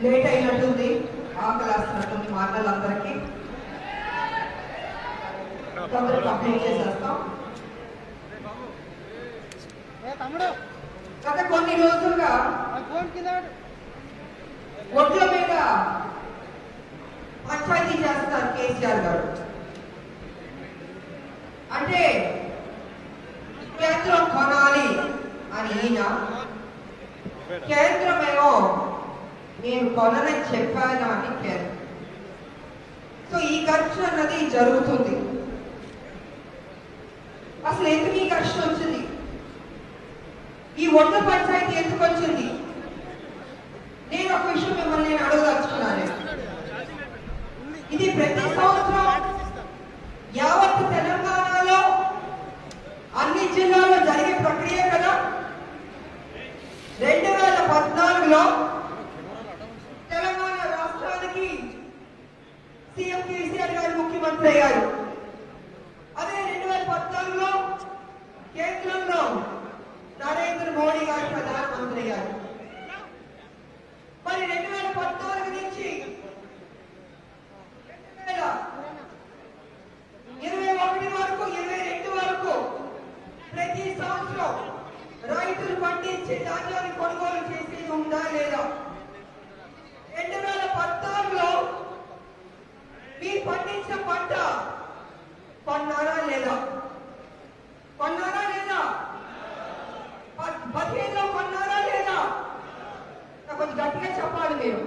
Late అయినట్టుంది, ఆకలిస్తున్నట్టుంది మాటలందరికీ. తొందరగా complete చేసేస్తాం. గత కొన్ని రోజులుగా ఒడ్ల మీద పంచాయతీ చేస్తున్నారు కేసీఆర్ గారు. అంటే కేంద్రం కొనాలి అని ఈయన, కేంద్రమేమో నేను కొనని చెప్పాను అని కేంద్రం. సో ఈ ఘర్షణ అన్నది జరుగుతుంది. అసలు ఎందుకు ఈ ఘర్షణ వచ్చింది? ఈ ఒడ్ల పంచాయతీ ఎందుకు వచ్చింది? నేను ఒక విషయం మిమ్మల్ని నేను అడగదలుచుకున్నాను. ఇది ప్రతి సంవత్సరం యావత్ తెలంగాణలో అన్ని జిల్లాల్లో జరిగే ప్రక్రియ కదా. 2014లో తెలంగాణ రాష్ట్రానికి సీఎం కేసీఆర్ గారు ముఖ్యమంత్రి అయ్యారు. అదే 2014లో కేంద్రంలో నరేంద్ర మోడీ గారు ప్రధానమంత్రి అయ్యారు. మరి 2014 నుంచి 2021 వరకు 22 వరకు ప్రతి సంవత్సరం రైతులు పండించే ధాన్యాన్ని కొనుగోలు చేసేది ఉందా లేదా? 2014లో మీరు పండించిన పంట కొన్నారా లేదా? కొన్నారా లేదా? 15లో కొన్నారా లేదా? కొంచెం గట్టిగా చెప్పాలి మీరు,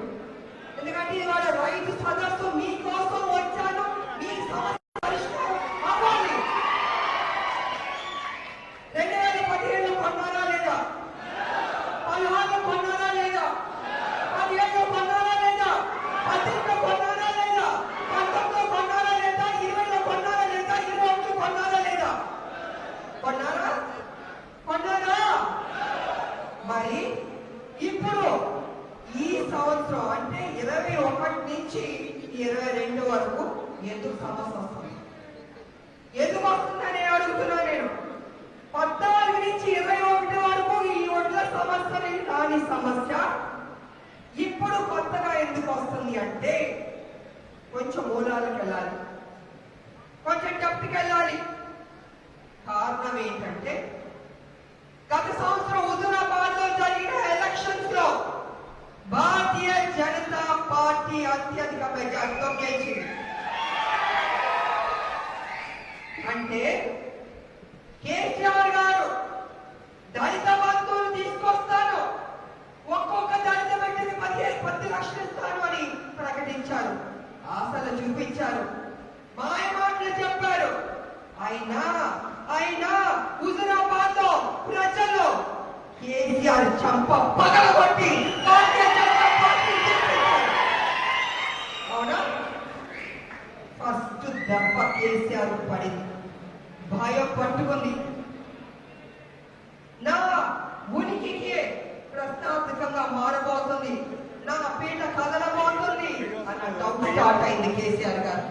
ఎందుకంటే ఇవాళ రైతు సదస్సు మీకోసం వచ్చాను. మీ సమస్య పరిష్కారం అవ్వాలి. 2017లో కొన్నారా లేదా? 16లో కొన్నారా లేదా? 17లో కొన్నారా లేదా? 18లో కొన్నారా లేదా? 19లో కొన్నారా లేదా? 20లో కొన్నారా లేదా? 21లో కొన్నారా లేదా? కొన్నారా? కొన్నారా? మరి ఇప్పుడు ఈ సంవత్సరం అంటే 21 నుంచి 22 వరకు ఎందుకు సమస్య వస్తుంది? ఎందుకు వస్తుందని అడుగుతున్నా నేను. 14 నుంచి 21 వరకు ఈ ఒడ్ల సమస్య కాని సమస్య ఇప్పుడు కొత్తగా ఎందుకు వస్తుంది అంటే కొంచెం మూలాలకు వెళ్ళాలి, కొంచెం డెప్త్కి వెళ్ళాలి. కారణం ఏంటంటే గత సంవత్సరం హుజూరాబాద్ లో జరిగిన ఎలక్షన్స్ లో భారతీయ జనతా పార్టీ అత్యధిక మెజార్టీతో గెలిచింది. అంటే కేసీఆర్ గారు దళిత బంధువులు తీసుకొస్తాను, ఒక్కొక్క దళిత బిడ్డకి 10 లక్షలు ఇస్తాను అని ప్రకటించారు, ఆశలు చూపించారు, మాయ మాటలు చెప్పారు. అయినా హుజూరాబాద్ లో ప్రజలు కేసీఆర్ చంప పగలగొట్టి భారతీయ జనతా పార్టీ గెలిపించారు. అవునా? ఫస్ట్ దెబ్బ కేసీఆర్ పడింది, భయం పట్టుకుంది. నా ఉనికికి ప్రశ్నార్థకంగా మారబోతుంది, నా పీట కదలబోతుంది అన్న డౌట్ స్టార్ట్ అయింది కేసీఆర్ గారు.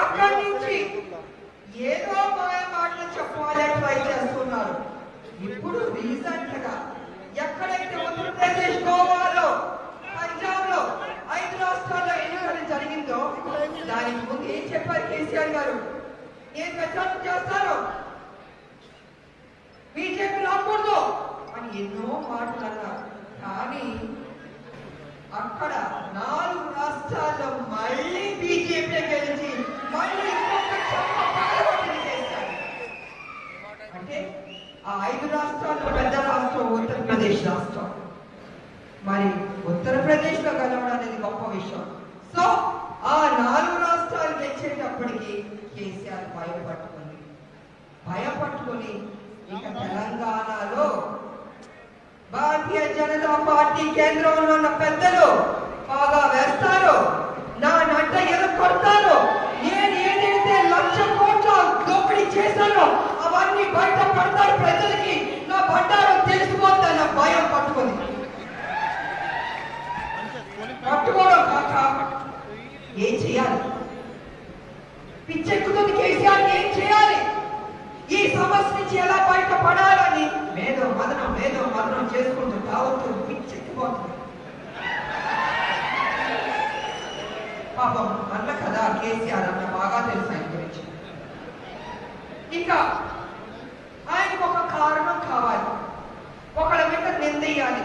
అక్కడి నుంచి ఏదో మాయ మాటలు చెప్పాలని ట్రై చేస్తున్నారు. ఇప్పుడు రీసెంట్ గా ఎక్కడైతే ఉత్తరప్రదేశ్, గోవాలో, పంజాబ్ లో 5 రాష్ట్రాల్లో ఎన్నికలు జరిగిందో దానికి ముందు ఏం చెప్పారు కేసీఆర్ గారు? నేను ప్రచారం చేస్తాను, బీజేపీ రాకూడదు అని ఎన్నో మాటలు అన్నారు. కానీ అక్కడ 4 రాష్ట్రాల్లో మళ్ళీ బీజేపీ గెలిచి మళ్ళీ అంటే ఆ 5 రాష్ట్రాల్లో పెద్ద రాష్ట్రం ఉత్తరప్రదేశ్ రాష్ట్రం. మరి ఉత్తరప్రదేశ్ లో గెలవడం అనేది గొప్ప విషయం. సో ఆ 4 రాష్ట్రాలు గెలిచేటప్పటికి కేసీఆర్ భయపట్టుకుని ఇక తెలంగాణలో భారతీయ జనతా పార్టీ కేంద్రంలో ఉన్న పెద్దలు బాగా వేస్తారు, నా నడ్డ ఎదుర్కొడతారు, నేను ఏదైతే 1,00,000 కోట్ల దోపిడీ చేశానో అవన్నీ బయట పడతారు, ప్రజలకి నా బండారం తెలిసిపోతాను భయం పట్టుకుంది. పట్టుకోవడం కాక ఏం చేయాలి? పిచ్చెక్కుతుంది కేసీఆర్. ఏం చేయాలి? ఈ సమస్య నుంచి ఎలా బయటపడాలని మేధో మదనం చేసుకుంటూ కావచ్చు పిచ్చెక్కిపోతుంది. పాపం అన్న కదా కేసీఆర్ అన్న బాగా తెలుసు ఆయన గురించి. ఇక ఆయనకు ఒక కారణం కావాలి, ఒకళ్ళ మీద నిందెయ్యాలి.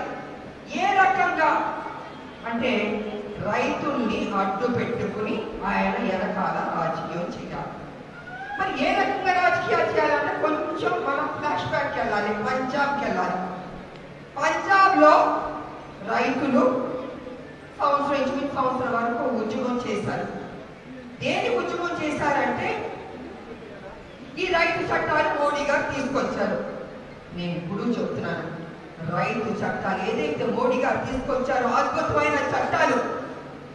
ఏ రకంగా అంటే రైతుల్ని అడ్డు పెట్టుకుని ఆయన వెనకాల రాజకీయం చేయాలి. మరి ఏ రకంగా రాజకీయాలు చేయాలంటే కొంచెం మనం ఫ్లాష్ బ్యాక్కి వెళ్ళాలి, పంజాబ్కి వెళ్ళాలి. పంజాబ్లో రైతులు సంవత్సరం వరకు ఉద్యమం చేశారు. దేని ఉద్యమం చేశారంటే ఈ రైతు చట్టాలు మోడీ గారు తీసుకొచ్చారు. నేను ఇప్పుడు చెప్తున్నాను, రైతు చట్టాలు ఏదైతే మోడీ గారు తీసుకొచ్చారో అద్భుతమైన చట్టాలు,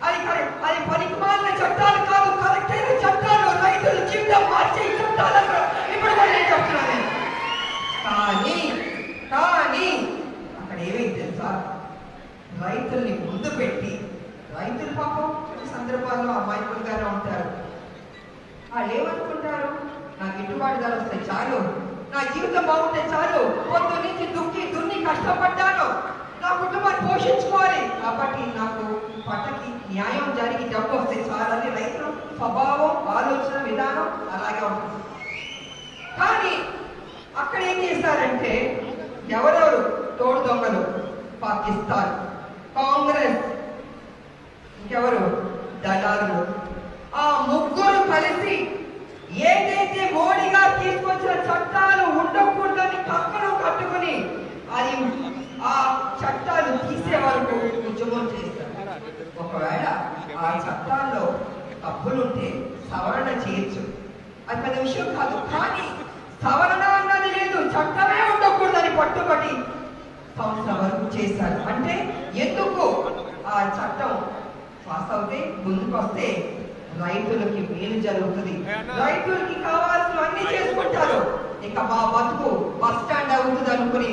అది పనికిమాలిన చట్టాలు కాదు, కరెక్ట్ అయిన చట్టాలు, రైతుల జీవితం మార్చే చట్టాలు ఇప్పుడు నేను చెప్తున్నాను. కానీ అక్కడ ఏమైంది తెలుసా, రైతుల్ని ముందు పెట్టి, రైతులు పాపం కొన్ని సందర్భాల్లో అమాయకులుగానే ఉంటారు. వాళ్ళు ఏమనుకుంటారు, నాకు గిట్టుబాటు ధర వస్తే చాలు, నా జీవితం బాగుంటే చాలు, పొద్దు నుంచి దున్ని కష్టపడ్డాను, నా కుటుంబాన్ని పోషించుకోవాలి, కాబట్టి నాకు పంటకి న్యాయం జరిగి డబ్బు వస్తే చాలని రైతులు స్వభావం, ఆలోచన విధానం అలాగే ఉంటుంది. కానీ అక్కడ ఏం చేశారంటే ఎవరెవరు తోడు దొంగలు, పాకిస్తాన్, కాంగ్రెస్, ఇంకెవరు దళారులు, ఆ ముగ్గురు కలిసి ఏదైతే మోడీ గారు తీసుకొచ్చిన చట్టాలు ఉండకూడదని కంకణం కట్టుకుని అది ఆ చట్టాలు తీసే వరకు ఉద్యమం చేస్తారు. ఒకవేళ ఆ చట్టాల్లో తప్పులుంటే సవరణ చేయొచ్చు, అది పెద్ద విషయం కాదు. కానీ సవరణ అన్నది లేదు, చట్టమే ఉండకూడదని పట్టుబడి సంవత్సరం వరకు చేశారు. అంటే ఎందుకు ఆ చట్టం పాస్ అవుతే ముందుకు వస్తే రైతులకి మేలు జరుగుతుంది, రైతులకి కావాల్సిన అన్ని చేసుకుంటారు, ఇక మా బతుకు బస్ స్టాండ్ అవుతుంది అనుకుని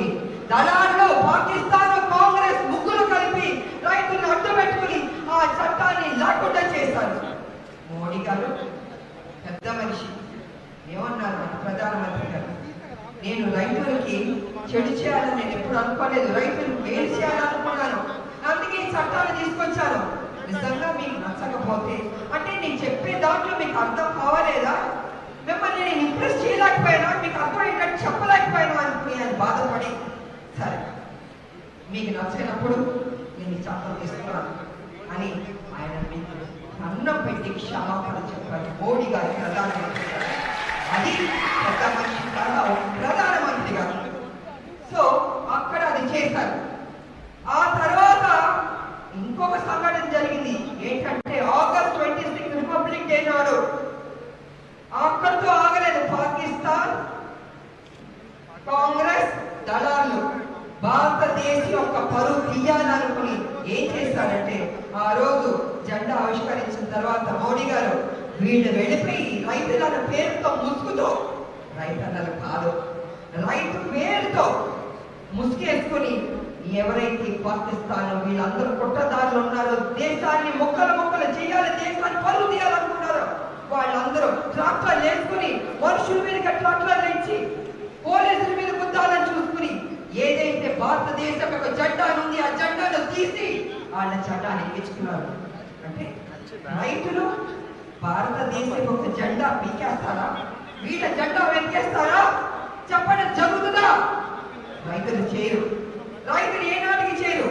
దళాల్లో పాకిస్తాన్, కాంగ్రెస్ ముగ్గురు కలిపి రైతులను అడ్డు పెట్టుకుని ఆ చట్టాన్ని లేకుండా చేశారు. మోడీ గారు పెద్ద మనిషి ఏమన్నారు, ప్రధానమంత్రి గారు, నేను రైతులకి చెడు చేయాలని నేను ఎప్పుడు అనుకోలేదు, రైతులకు మేలు చేయాలనుకున్నాను, అందుకే ఈ చట్టాలు తీసుకొచ్చాను. నిజంగా మీకు నచ్చకపోతే అంటే నేను చెప్పే దాంట్లో మీకు అర్థం కావలేదా, మిమ్మల్ని నేను ఇంప్రెస్ చేయలేకపోయినా, మీకు అర్థమయ్యేటట్టు చెప్పలేకపోయినా అనుకుని ఆయన బాధపడి, సరే మీకు నచ్చినప్పుడు నేను ఈ చట్టం తీసుకున్నాను అని ఆయన మీకు అన్నం పెట్టి క్షమాపణ చెప్పారు మోడీ గారు, ప్రధానమంత్రి గారు. అది పెద్ద మనిషి కాదు, ప్రధానమంత్రి గారు. సో అక్కడ అది చేశారు. ఆ తర్వాత ఇంకొక సంఘటన జరిగింది ఏంటంటే ఆగస్ట్ 26 రిపబ్లిక్ డే నాడు అక్కడితో ఆగలేదు. పాకిస్తాన్, కాంగ్రెస్ దళాలు భారతదేశం యొక్క పరువు తీయాలనుకుని ఏం చేశారంటే ఆ రోజు జెండా ఆవిష్కరించిన తర్వాత మోడీ గారు వీళ్ళు వెళ్ళిపోయి రైతుల పేరుతో ముసుగుతో, రైతన్నలు కాదు రైతు పేరుతో ముసుగేసుకుని ఎవరైతే పాకిస్తాన్ వీళ్ళందరూ కుట్రదారులు ఉన్నారో, దేశాన్ని ముక్కలు చేయాలి, దేశాన్ని పరువు తీయాలనుకున్నారో వాళ్ళందరూ ట్రాక్టర్లు వేసుకుని మనుషుల మీద ట్రాక్టర్లు ఇచ్చి పోలీసుల మీద గుద్దాలని చూసుకుని ఏదైతే భారతదేశం యొక్క జెండా ఉంది ఆ జెండాను తీసి వాళ్ళ చట్టాన్ని ఎక్కించుకున్నారు. అంటే రైతులు భారతదేశం యొక్క జెండా పీకేస్తారా, వీళ్ళ జెండా వెక్కేస్తారా చెప్పడం జరుగుతుందా? రైతులు చేయరు, రైతులు ఏనాటికి చేయరు.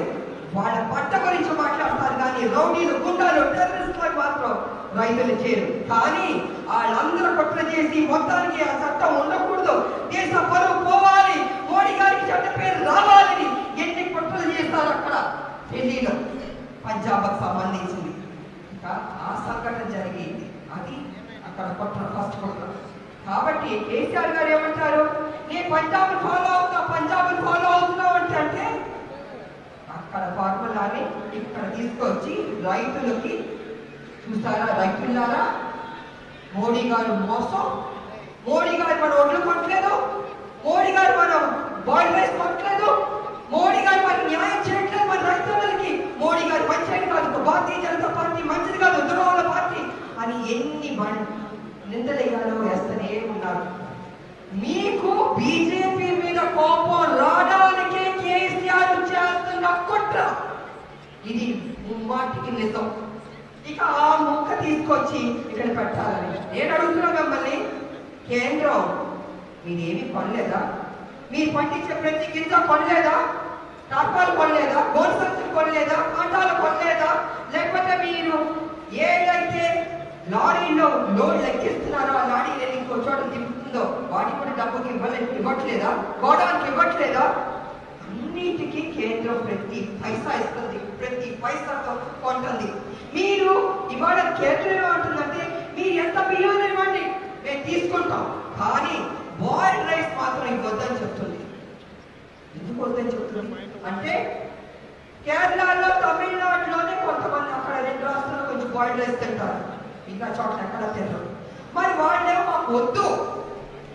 వాళ్ళ పంట గురించి మాట్లాడతారు కానీ రౌడీలు, గుండాలు, టెర్రరిస్టులకు మాత్రం రైతులు చేయరు. కానీ వాళ్ళందరూ కుట్ర చేసి మొత్తానికి ఆ చట్టం ఉండకూడదు, దేశ పరువు పోవాలి, మోడీ గారికి చెడ్డ పేరు రావాలని ఎన్ని కుట్రలు చేస్తారు అక్కడ ఢిల్లీలో, పంజాబ్కు సంబంధించింది. ఇంకా ఆ సంఘటన జరిగింది, అది అక్కడ కుట్ర, ఫస్ట్ కుట్ర. కాబట్టి కేసీఆర్ గారు ఏమంటారు, నేను పంజాబ్ ఫాలో అవుతున్నావు అంటే అక్కడ ఫార్ములాని ఇక్కడ తీసుకొచ్చి రైతులకి చూసారా, రైతులారా మోడీ గారు మోసం, మోడీ గారు మన ఒడ్లు కొట్టలేదు, మోడీ గారు మనం బాయిల్ రైస్ కొట్టలేదు, మోడీ గారు మన న్యాయం చేయట్లేదు మన రైతులకి, మోడీ గారు మంచిది కాదు, భారతీయ జనతా పార్టీ మంచిది కాదు, దురవల పార్టీ అని ఎన్ని నిందలేయాలో వేస్తూనే ఉన్నారు. మీకు బీజేపీ మీద కోపం రావడానికే కేసీఆర్ చేస్తున్న కుట్ర ఇది ముమ్మాటికి నిజం. ఇక ఆ ముక్క తీసుకొచ్చి ఇక్కడ పెట్టాలని నేను అడుగుతున్నా మిమ్మల్ని, కేంద్రం మీరేమి కొనలేదా? మీరు పండించే ప్రతి గింజ కొనలేదా? టార్పాలు కొనలేదా? గోడు సంచులు కొనలేదా? కాంటాలు కొనలేదా? లేకపోతే మీరు ఏదైతే లారీలో లోడ్ లెక్కిస్తున్నారో ఆ లారీ ఇంకో చోట దింపుతుందో వాటి కూడా డబ్బుకి ఇవ్వట్లేదా? గోడానికి ఇవ్వట్లేదా? అన్నిటికీ కేంద్రం ప్రతి పైసా ఇస్తుంది, ప్రతి పైసాతో కొంటుంది. మీరు ఇవాళ కేంద్రం ఏమంటుందంటే మీరు ఎంత బియ్యం ఇవ్వండి మేము తీసుకుంటాం, కానీ బాయిల్డ్ రైస్ మాత్రం ఇవ్వద్దని చెప్తుంది. ఎందుకు వద్దని చెప్తుంది అంటే కేరళలో తమిళనాడులోనే కొంతమంది అక్కడ 2 రాష్ట్రాల్లో కొంచెం బాయిల్డ్ రైస్ తింటారు, ఇంకా చోట్ల ఎక్కడ తినరు. మరి వాళ్ళేమో మాకు వద్దు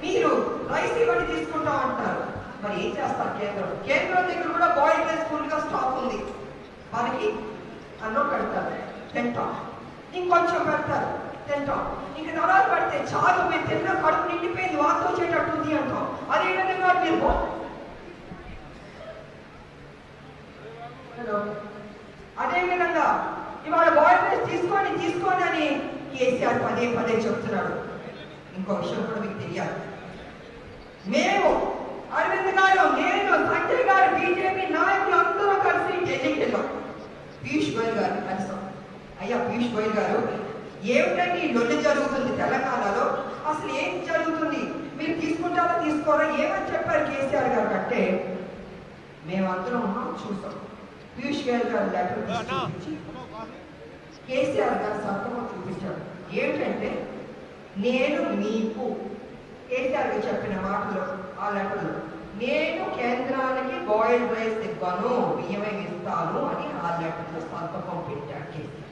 మీరు రైస్ ఇవ్వండి తీసుకుంటాం అంటారు. మరి ఏం చేస్తారు కేంద్రం? కేంద్రం దగ్గర కూడా బాయిల్డ్ రైస్ ఫుల్గా స్టాక్ ఉంది. మనకి అన్నం పెడతారు తింటాం, ఇంకొంచెం పెడతారు తింటాం, ఇంక నరాలు పడితే చాలు మేము తిన్న కడుపు నిండిపోయింది వాంతి వచ్చేటట్టుంది అంటాం. అదే విధంగా మీరు అదే విధంగా ఇవాళ బాయిల్డ్ రైస్ తీసుకోండి అని కేసీఆర్ పదే పదే చెప్తున్నాడు. ఇంకో విషయం కూడా మీకు తెలియాలి, మేము అరవింద్ గారు, నేను, సంజయ్ గారు, బీజేపీ నాయకులు అందరూ కలిసి ఢిల్లీకి వెళ్ళాం. పీయూష్ గోయల్ గారిని కలిసాం. అయ్యా పీయూష్ గోయల్ గారు, ఏమిటండి లొల్లి జరుగుతుంది తెలంగాణలో, అసలు ఏం జరుగుతుంది, మీరు తీసుకుంటారా తీసుకోరా ఏమని చెప్పారు కేసీఆర్ గారు అంటే మేమందరం చూసాం. పీయూష్ గోయల్ గారు లెటర్ చూపించి కేసీఆర్ గారు సంతకం చూపించారు. ఏమిటంటే నేను మీకు కేసీఆర్ గారు చెప్పిన మాటలు ఆ లెటర్లో నేను కేంద్రానికి బాయిల్డ్ రైస్ ఇవ్వను బియ్యమే ఇస్తాను అని ఆ లెటర్లో సంతకం పెట్టాడు కేసీఆర్.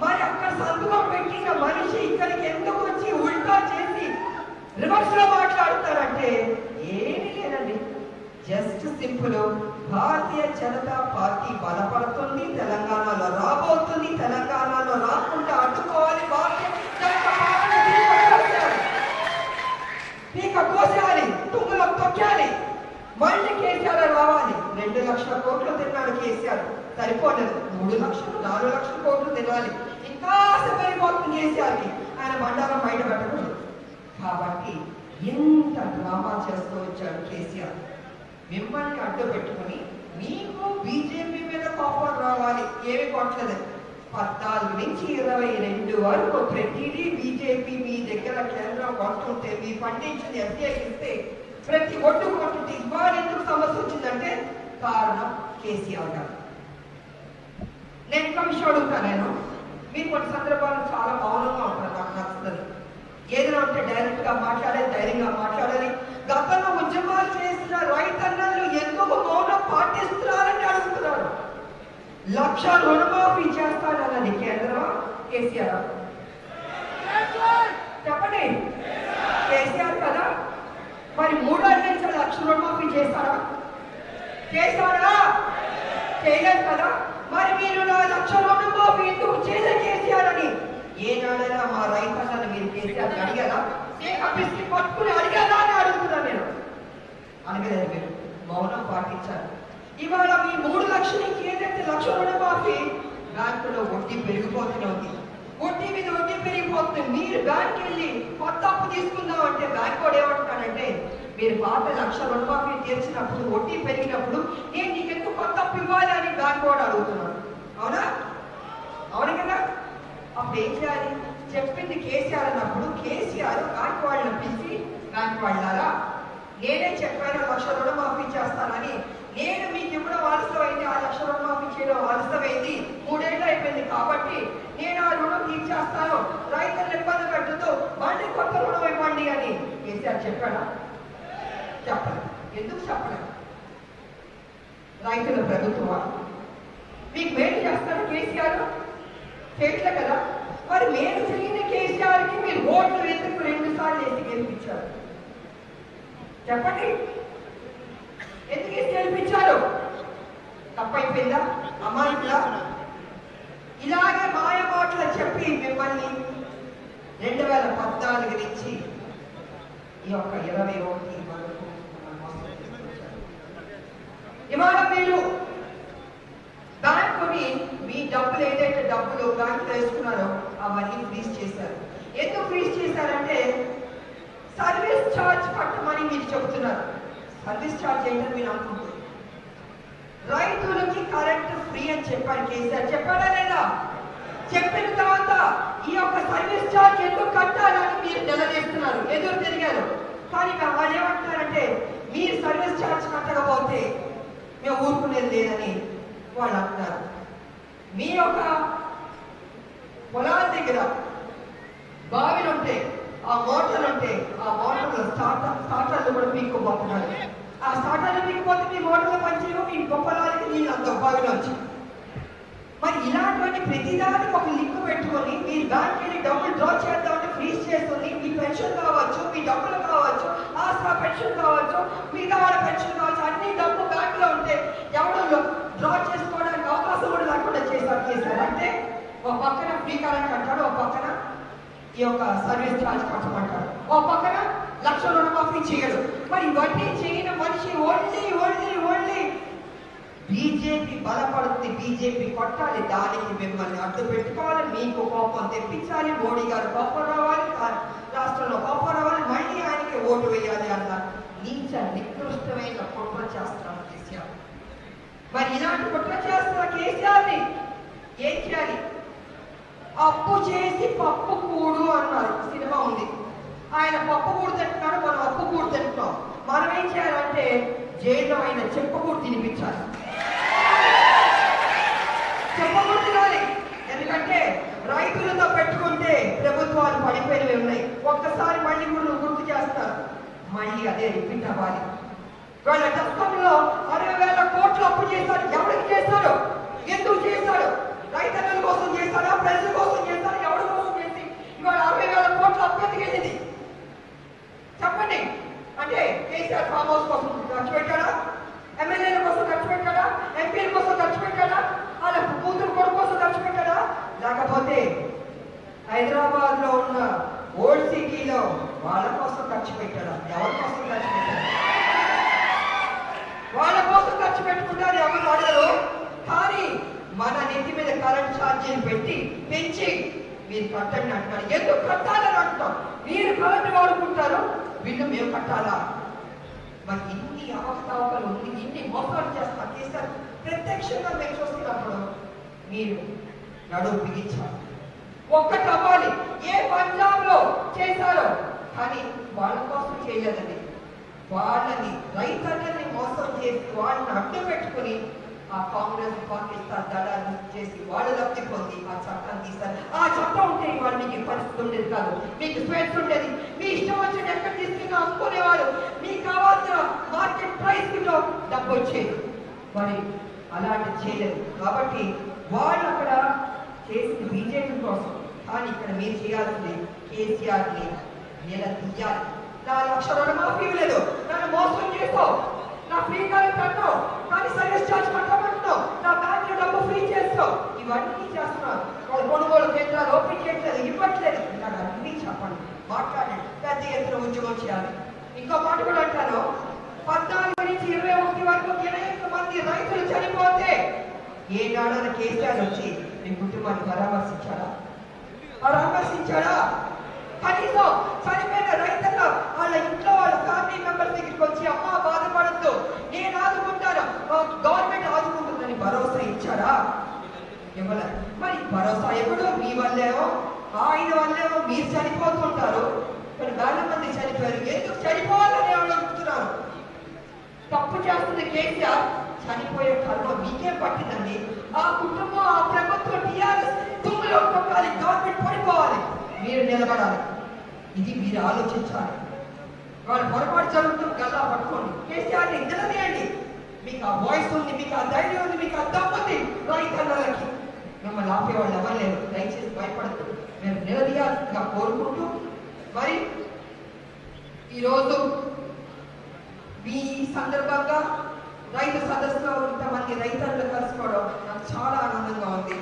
మరి అక్కడ సంతకం పెట్టిన మనిషి ఇక్కడికి ఎందుకు వచ్చి ఉల్టా చేసి రివర్స్ లో మాట్లాడతారంటే ఏమీ లేదండి, just simple Bharatiya Janata party బలపడుతుంది, తెలంగాణలో రాబోతుంది, తెలంగాణలో రాకుండా అడ్డుకోవాలి, భారతీయ జనతా పార్టీ పీక కోసేయాలి, తుంగలో తొక్కాలి, మళ్ళీ కేసీఆర్ రావాలి. 2 లక్షల కోట్లు తిన్నాడు కేసీఆర్, సరిపోలేదు 3 లక్షలు 4 లక్షల కోట్లు తినాలి, ఇంకా సరిపోతుంది కేసీఆర్కి, ఆయన బండారం బయట పెట్టకూడదు. కాబట్టి ఎంత డ్రామా చేస్తూ వచ్చాడు కేసీఆర్. మిమ్మల్ని అడ్డు పెట్టుకుని మీకు బీజేపీ మీద కోపం రావాలి, ఏమి కొట్టలేదు. 14 నుంచి 22 వరకు ప్రతిదీ బీజేపీ మీ దగ్గర కేంద్రం కొంటుంటే మీ పండించింది ఎఫ్డీఐకి ఇస్తే ప్రతి ఒడ్డు కొంటుంటే ఇవాళ ఎందుకు సమస్య వచ్చిందంటే కారణం కేసీఆర్ గారు. నేను ఇంకా విషయం అడుగుతాను, నేను మీరు కొన్ని సందర్భాలు చాలా మౌనంగా ఉంటారు, నాకు నచ్చుతుంది. ఏదైనా ఉంటే డైరెక్ట్ గా మాట్లాడాలి, ధైర్యంగా మాట్లాడాలి. గతంలో ఉద్యమాలు చేసిన రైతన్నలు ఎందుకు మౌనం పాటిస్తున్నారని అడుగుతున్నారు. 1,00,000 రుణమాఫీ చేస్తానన్నది కేంద్రం కేసీఆర్ చెప్పండి, కేసీఆర్ కదా. మరి 3 ఏళ్ళ నుంచి 1,00,000 రుణమాఫీ చేస్తారా? చేయలేదు కదా. మరి మీరు 1,00,000 రుణమాఫీ ఎందుకు చేయలే కేసీఆర్ అని ఏనాడైనా మా రైతన్నలు మీరు కేసీఆర్ అడిగారా? పట్టుకుని అడిగారా అని అడుగుతున్నాను నేను. అడగలేదు, మీరు మౌనం పాటించారు. ఇవాళ మీ 3 లక్షలకి ఏదైతే 1,00,000 రుణమాఫీ బ్యాంకులో వడ్డీ పెరిగిపోతూనే ఉంది, వడ్డీ మీద వడ్డీ పెరిగిపోతుంది. మీరు బ్యాంక్ వెళ్ళి కొత్త అప్పు తీసుకుందాం అంటే బ్యాంక్ కూడా ఏమంటున్నాడంటే మీరు పాత 1,00,000 రుణమాఫీ తీర్చినప్పుడు వడ్డీ పెరిగినప్పుడు నేను నీకు ఎందుకు కొత్త అప్పు ఇవ్వాలి అని బ్యాంక్ కూడా అడుగుతున్నాడు. అవునా? అవును కదా. అప్పుడు ఏం చేయాలి? చెప్పింది కేసీఆర్ అన్నప్పుడు కేసీఆర్ బ్యాంక్ వాళ్ళని పిలిచి బ్యాంక్ వాళ్ళారా నేనే చెప్పాను 1,00,000 రుణమాఫీ చేస్తానని, నేను మీకు ఇవ్వడం ఆలస్యమైంది, ఆ 1,00,000 రుణమాఫీ చేయడం ఆలస్యమైంది, 3 ఏళ్ళు అయిపోయింది కాబట్టి నేను ఆ రుణం తీర్చేస్తాను, రైతులను ఇబ్బంది పెట్టుతూ మళ్ళీ కొత్త రుణం ఇవ్వండి అని కేసీఆర్ చెప్పాడా? చెప్పలేదు. ఎందుకు చెప్పలేదు? రైతుల ప్రభుత్వం మీకు మేలు చేస్తాడు కేసీఆర్ చేయట్లే కదా. మరి మేలు చేయని కేసీఆర్కి మీరు ఓట్లు ఎందుకు 2 సార్లు వేసి గెలిపించారు చెప్పండి? ఎందుకు వేసి గెలిపించారు? తప్పైపోయిందా? అమాయకులా? ఇలాగే మాయ మాటలు చెప్పి మిమ్మల్ని 2014 నుంచి ఈ యొక్క 21 వరకు ఇవాళ మీరు బ్యాంకుని మీ డబ్బులు ఏదైతే డబ్బులు బ్యాంకులో అవన్నీ ఫ్రీజ్ చేశారు. ఎందుకు ఫ్రీజ్ చేశారంటే సర్వీస్ ఛార్జ్ కట్టమని మీరు చెబుతున్నారు. సర్వీస్ ఛార్జ్ ఏంటని మీరు అనుకుంటున్నారు. రైతులకి కరెంట్ ఫ్రీ అని చెప్పాడు కేసీఆర్. చెప్పాడా లేదా? చెప్పిన తర్వాత ఈ యొక్క సర్వీస్ ఛార్జ్ ఎందుకు కట్టాలని మీరు నిలదీస్తున్నారు, ఎదురు తిరిగారు. కానీ వాళ్ళు ఏమంటున్నారంటే మీరు సర్వీస్ ఛార్జ్ కట్టకపోతే మేము ఊరుకునేది లేదని వాళ్ళు అంటున్నారు. మీ యొక్క పొలాల దగ్గర బావిలు ఉంటే ఆ మోటార్లు ఉంటే ఆ మోటార్లు స్టార్టర్లు కూడా మీకు పోతున్నారు. ఆ స్టార్టర్లు మీకుపోతే మీ మోటార్లు పనిచేయవు, మీ పొలాలకి నీళ్ళు అంత బావిలో వచ్చి. మరి ఇలాంటి ప్రతిదానికి ఒక లింక్ పెట్టుకొని మీరు బ్యాంక్ వెళ్ళి డబ్బులు డ్రా చేద్దామంటే ఫ్రీజ్ చేస్తుంది. మీ పెన్షన్ కావచ్చు, మీ డబ్బులు కావచ్చు, ఆసరా పెన్షన్ కావచ్చు, మిగతా వాళ్ళ పెన్షన్ కావచ్చు, అన్ని డబ్బు బ్యాంక్ లో ఉంటే ఎవడో డ్రా చేసుకోవడానికి అవకాశం కూడా లేకుండా చేశారు. అంటే ఒక పక్కన ఫ్రీ కరెంట్ అంటాడు, ఒక పక్కన ఈ యొక్క సర్వీస్ ఛార్జ్ కట్టమంటాడు, ఒక పక్కన 1,00,000 రుణమాఫీ చేయడు. మరి ఇవన్నీ చేయని మనిషి ఓన్లీ బీజేపీ బలపడుతుంది, బీజేపీ కొట్టాలి, దానికి మిమ్మల్ని అడ్డు పెట్టుకోవాలి, మీకు కోపం తెప్పించాలి, మోడీ గారు కోపం రావాలి, రాష్ట్రంలో కోపం రావాలి, మళ్ళీ ఆయనకి ఓటు వేయాలి అన్న నీచ నికృష్టమైన కుట్ర చేస్తున్నారు కేసీఆర్. మరి ఇలాంటి కుట్ర చేస్తున్న కేసీఆర్ని ఏం చేయాలి? అప్పు చేసి పప్పు కూడు అన్నారు, సినిమా ఉంది. ఆయన పప్పు కూడు తింటున్నాడు, మనం అప్పు కూడు తింటున్నాం. మనం ఏం చేయాలంటే జైల్లో ఆయన చెప్పకూడు తినిపించాలి, చెప్పకూడు తినాలి. ఎందుకంటే రైతులతో పెట్టుకుంటే ప్రభుత్వాలు పడిపోయినవి ఉన్నాయి. ఒక్కసారి మళ్ళీ కూడా గుర్తు చేస్తారు, మళ్ళీ అదే రిపీట్ అవ్వాలి. వాళ్ళ దశకంలో 60,000 కోట్లు అప్పు చేశారు. ఎవరికి చేశారు? ఎందుకు చేశారు? రైతన్నల కోసం చేశారా? ప్రజల కోసం చేశారా? ఎవరి కోసం చేసి ఇవాళ 60,000 కోట్లు అప్పు ఎందుకు వెళ్ళింది చెప్పండి. అంటే కేసీఆర్ ఫామ్ హౌస్ కోసం ఖర్చు పెట్టాడా? ఎమ్మెల్యేల కోసం ఖర్చు పెట్టాడా? ఎంపీల కోసం ఖర్చు పెట్టాడా? వాళ్ళ కూతురు కొడుకు కోసం ఖర్చు పెట్టాడా? లేకపోతే హైదరాబాద్ లో ఉన్న ఓల్డ్ సిటీలో వాళ్ళ కోసం ఖర్చు పెట్టాడా? ఎవరి కోసం ఖర్చు పెట్టాడా? వాళ్ళ కోసం ఖర్చు పెట్టుకుంటారు, ఎవరు అడగరు. కానీ మన నెత్తి మీద కరెంట్ ఛార్జీలు పెంచి మీరు కట్టండి అంటున్నారు. ఎందుకు కట్టాలని అంటున్నాం? మీరు కరెంట్ వాడుకుంటారు, వీళ్ళు మేము కట్టాలా? మరి ఇన్ని అవకతవకలు ఉంది, ఇన్ని మోసాలు చేస్తారు. ప్రత్యక్షంగా మేము చూస్తున్నప్పుడు మీరు నడుము బిగించాలి, ఒక్కటి అవ్వాలి. ఏ పంజాబ్ లో చేశారో కానీ వాళ్ళ కోసం చేయలేదండి. వాళ్ళని రైతన్నల్ని మోసం చేసి వాళ్ళని అడ్డు పెట్టుకుని ఆ కాంగ్రెస్ పాకిస్తాన్ దళాలు చేసి వాళ్ళు లబ్ధి పొంది ఆ చట్టాన్ని తీశారు. ఆ చట్టం ఉంటే ఇవాళ మీకు పరిస్థితి ఉండేది కాదు, మీకు స్వేచ్ఛ ఉండేది. మీ ఇష్టం వచ్చిన ఎక్కడ తీసుకుని అమ్ముకునేవాడు, మీకు కావాల్సిన మార్కెట్ ప్రైస్ లో డబ్బు వచ్చేది. మరి అలాంటి చేయలేదు. కాబట్టి వాళ్ళు అక్కడ చేసింది బీజేపీ కోసం, కానీ ఇక్కడ మీరు చేయాల్సింది కేసీఆర్ని నిలదీయాలి. నా 1,00,000 రుణమాఫీ లేదు, నన్ను మోసం చేస్తావు, నా ఫ్రీ కరెంట్ అంటావు, కానీ సర్వీస్ ఛార్జ్ కట్టమంటున్నావు, నా బ్యాంక్ లో డబ్బు ఫ్రీ చేస్తావు, ఇవన్నీ చేస్తున్నారు. వాళ్ళు కొనుగోలు కేంద్రాలు ఓపెన్ చేయట్లేదు, ఇవ్వట్లేదు. నాకు అన్నీ చెప్పండి, మాట్లాడండి, పెద్ద ఎత్తున ఉద్యమం చేయాలి. ఇంకో మాట కూడా అంటాను, 14 నుంచి 21 వరకు 21 మంది రైతులు చనిపోతే ఏనాడన కేసీఆర్ వచ్చి మీ కుటుంబాన్ని పరామర్శించాడా? కనీసం చనిపోయిన రైతులు వాళ్ళ ఇంట్లో వాళ్ళ ఫ్యామిలీ మెంబర్స్ దగ్గరికి వచ్చి అమ్మ బాధపడద్దు, నేను ఆదుకుంటాను, గవర్నమెంట్ ఆదుకుంటుందని భరోసా ఇచ్చారా? ఇవ్వలేదు. మరి భరోసా ఎప్పుడు? మీ వల్లేమో ఆయన వల్లేమో మీరు చనిపోతుంటారు. మరి వేల మంది చనిపోయారు, ఎందుకు చనిపోవాలని అడుగుతున్నారు? తప్పు చేస్తుంది కేసీఆర్, చనిపోయే కర్మ మీకే పట్టిందండి. ఆ కుటుంబం, ఆ ప్రభుత్వం, టీఆర్ఎస్ తుమ్ములో కొట్టాలి, గవర్నమెంట్ పడిపోవాలి, మీరు నిలబడాలి. ఇది మీరు ఆలోచించాలి. వాళ్ళు పొరపాటు జరుగుతుంది, గల్లా పట్టుకోండి, కేసీఆర్ని నిలదీయండి. మీకు ఆ వాయిస్ ఉంది, మీకు ఆ ధైర్యం ఉంది, మీకు ఆ దమ్ము ఉంది. రైతన్నలకి మిమ్మల్ని ఆపేవాళ్ళు ఎవరు లేరు. దయచేసి భయపడద్దు, మేము నిలదీయాల్సిందిగా కోరుకుంటూ, మరి ఈరోజు మీ సందర్భంగా రైతు సదస్సులో ఇంతమంది రైతులను కలుసుకోవడం నాకు చాలా ఆనందంగా ఉంది.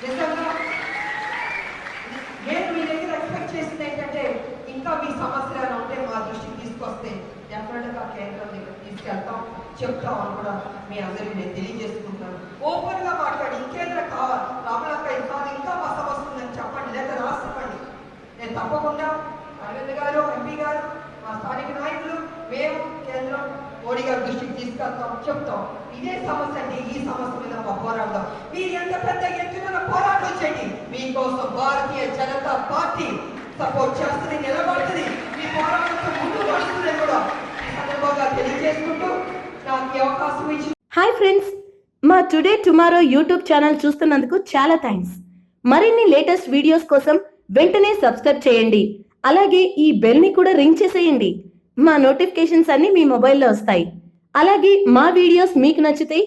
నిజంగా నేను మీ దగ్గర ఎక్స్పెక్ట్ చేసింది ఏంటంటే, ఇంకా మీ సమస్యలు ఉంటే మా దృష్టికి తీసుకొస్తే డెఫినెట్గా కేంద్రం దగ్గర తీసుకెళ్తాం, చెప్తాం అని కూడా మీ అందరికీ నేను తెలియజేసుకుంటాను. ఓపెన్ గా మాట్లాడి ఇంకేంద్ర కావాలి, రామలక్క కాదు, ఇంకా మా సమస్య ఉందని చెప్తాం. ఇదే సమస్య అంటే ఈ సమస్య మీద పోరాడదాం. మీరు ఎంత పెద్ద ఎత్తున పోరాటం చేయండి. మీకోసం భారతీయ జనతా పార్టీ సపోర్ట్ చేస్తుంది, నిలబడుతుంది. మీ పోరాటంతో ముందు పడుతుంది కూడా ఈ సందర్భంగా తెలియజేసుకుంటూ నాకు ఈ అవకాశం ఇచ్చి. హాయ్ ఫ్రెండ్స్, మా టుడే టుమారో యూట్యూబ్ ఛానల్ చూస్తున్నందుకు చాలా థ్యాంక్స్. మరిన్ని లేటెస్ట్ వీడియోస్ కోసం వెంటనే సబ్స్క్రైబ్ చేయండి. అలాగే ఈ బెల్ ని కూడా రింగ్ చేసేయండి. మా నోటిఫికేషన్స్ అన్ని మీ మొబైల్లో వస్తాయి. అలాగే మా వీడియోస్ మీకు నచ్చితే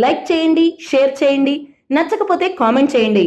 లైక్ చేయండి, షేర్ చేయండి, నచ్చకపోతే కామెంట్ చేయండి.